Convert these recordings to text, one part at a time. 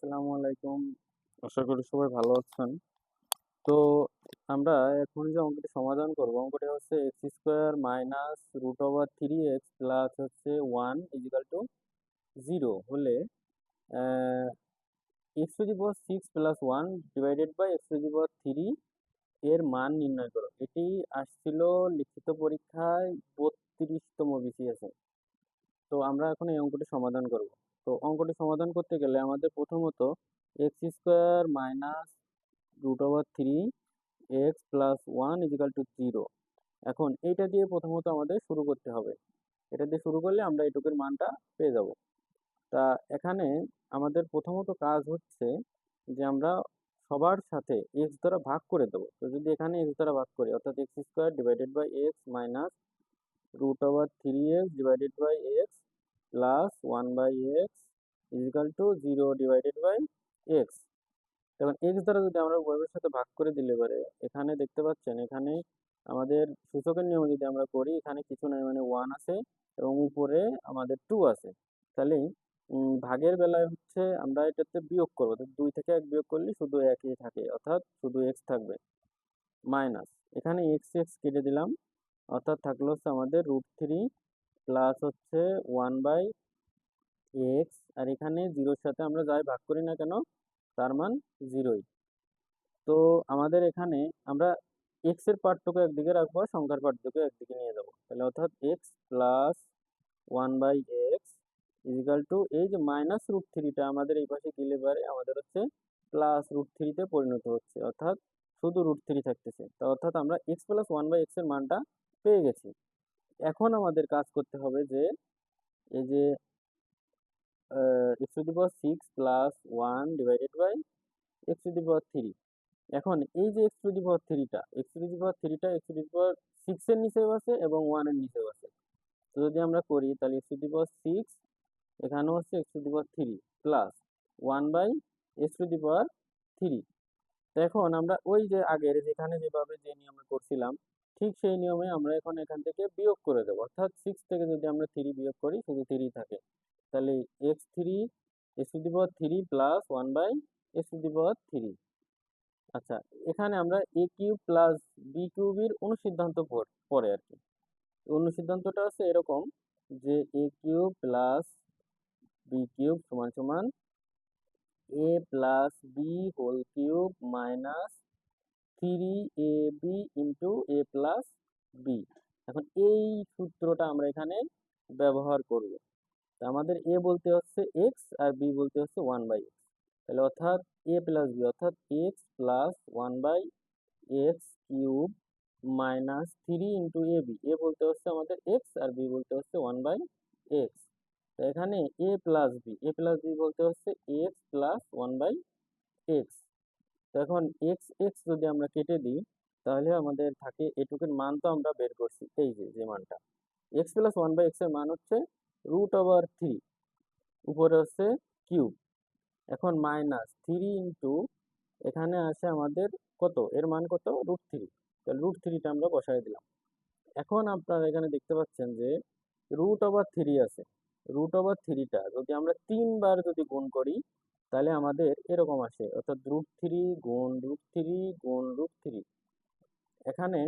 আসসালামু আলাইকুম। আশা করি সবাই ভালো আছেন। তো আমরা এখন যে অঙ্কটি সমাধান করব, অঙ্কটি হচ্ছে x square minus root over three x plus হচ্ছে ওয়ান ইজিক্যাল টু জিরো হলে x to the power six plus one divided by x to the power three এর মান নির্ণয় করো। এটি আসছিল লিখিত পরীক্ষায় 32তম বিসিএসে। তো আমরা এখন এই অঙ্কটি সমাধান করব। তো অঙ্কটি সমাধান করতে গেলে আমাদের প্রথমত x square minus root over three x plus one equal to zero. এখন এইটা দিয়ে প্রথমত আমাদের শুরু করতে হবে। এটা দিয়ে শুরু করলে আমরা এটুকুর মানটা পেয়ে যাব। তা এখানে আমাদের প্রথমত কাজ হচ্ছে যে আমরা সবার সাথে এক্স দ্বারা ভাগ করে দেবো। তো যদি এখানে এক্স দ্বারা ভাগ করি অর্থাৎ x square divided by x minus root over three x divided by x plus one by x equal to zero divided by x. এখন এক্স দ্বারা যদি আমরা উভয়ের সাথে ভাগ করে দিলে পারে এখানে দেখতে পাচ্ছেন, এখানে আমাদের সূচকের নিয়মে যদি আমরা করি এখানে কিছু নাই মানে ওয়ান আছে এবং উপরে আমাদের টু আছে। তাহলে ভাগের বেলায় হচ্ছে আমরা এটাতে বিয়োগ করবো, তো দুই থেকে এক বিয়োগ করলে শুধু একই থাকে অর্থাৎ শুধু এক্স থাকবে মাইনাস এখানে এক্স এক্স কেটে দিলাম অর্থাৎ থাকলো হচ্ছে আমাদের রুট থ্রি প্লাস হচ্ছে ওয়ান বাই এক্স, আর এখানে জিরোর সাথে আমরা যাই ভাগ করি না কেন তার মান জিরোই। তো আমাদের এখানে আমরা এক্স এর পার্টটুকু একদিকে রাখবো আর সংখ্যার পার্টটুকু একদিকে নিয়ে যাব, তাহলে অর্থাৎ x plus one by x equal to এই যে মাইনাস রুট থ্রিটা আমাদের এই পাশে গেলে পারে আমাদের হচ্ছে প্লাস রুট থ্রিতে পরিণত হচ্ছে অর্থাৎ শুধু রুট থ্রি থাকতেছে। তা অর্থাৎ আমরা x plus one by x এর মানটা পেয়ে গেছি। এখন আমাদের কাজ করতে হবে যে এই যে x to the power six plus one divided by x to the power three. এখন এই যে এক্স টু দি পাওয়ার থ্রিটা এক্স টু দি পাওয়ার থ্রিটা x to the power six এর নিচেও আছে এবং ওয়ান এর নিচেও আছে। তো যদি আমরা করি তাহলে x to the power six এখানেও হচ্ছে x to the power three plus one by x to the power three. তো এখন আমরা ওই যে আগের যেখানে যেভাবে যে নিয়মে করছিলাম ঠিক সেই নিয়মে আমরা এখন এখান থেকে বিয়োগ করে দেবো, অর্থাৎ সিক্স থেকে যদি আমরা থ্রি বিয়োগ করি শুধু থ্রি থাকে। তাহলে x three x to the power three plus one by x to the power three. আচ্ছা, এখানে আমরা এ কিউব প্লাস বি কিউবের অনুসিদ্ধান্ত পড়ে আর কি। অনুসিদ্ধান্তটা হচ্ছে এরকম যে a cube plus b cube সমান সমান a plus b whole cube minus three a b into a plus b. এখন এই সূত্রটা আমরা এখানে ব্যবহার করব। তা আমাদের এ বলতে হচ্ছে এক্স আর বি বলতে হচ্ছে ওয়ান বাই এক্স। তাহলে অর্থাৎ এ প্লাস বি অর্থাৎ x plus one by x cube minus three into a b. এ বলতে হচ্ছে আমাদের এক্স আর বি বলতে হচ্ছে ওয়ান বাই এক্স। তো এখানে এ প্লাস বি বলতে হচ্ছে x plus one by x. তো এখন এক্স এক্স যদি আমরা কেটে দিই তাহলে আমাদের থাকে এটুকুর মান তো আমরা বের করছি, এই যে যে মানটা x plus one by x এর মান হচ্ছে রুট ওভার থ্রি, উপরে হচ্ছে কিউব, এখন মাইনাস থ্রি ইন্টু এখানে আছে আমাদের কত এর মান কত রুট থ্রি, তাহলে রুট থ্রিটা আমরা বসাই দিলাম। এখন আপনারা এখানে দেখতে পাচ্ছেন যে রুট ওভার থ্রি আছে, রুট ওভার থ্রিটা যদি আমরা তিনবার যদি গুণ করি তাহলে আমাদের এরকম আসে অর্থাৎ রুট থ্রি গুণ রুট থ্রি গুণ রুট থ্রি। এখানে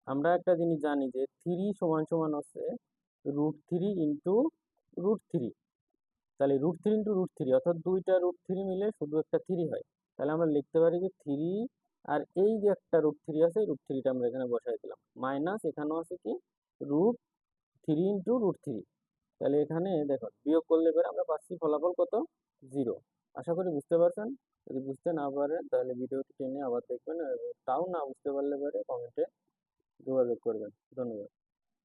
আমরা একটা জিনিস জানি যে থ্রি সমান সমান হচ্ছে root three into root three. তাহলে root three into root three অর্থাৎ দুইটা রুট থ্রি মিলে শুধু একটা থ্রি হয়। তাহলে আমরা লিখতে পারি যে থ্রি আর এই যে একটা রুট থ্রি আছে রুট থ্রিটা আমরা এখানে বসাই দিলাম মাইনাস এখানেও আছে কি root three into root three. তাহলে এখানে দেখো বিয়োগ করলে পরে আমরা পাচ্ছি ফলাফল কত জিরো। আশা করি বুঝতে পারছেন। যদি বুঝতে না পারেন তাহলে ভিডিওটি টেনে আবার দেখবেন এবং তাও না বুঝতে পারলে পরে কমেন্টে যোগাযোগ করবেন। ধন্যবাদ।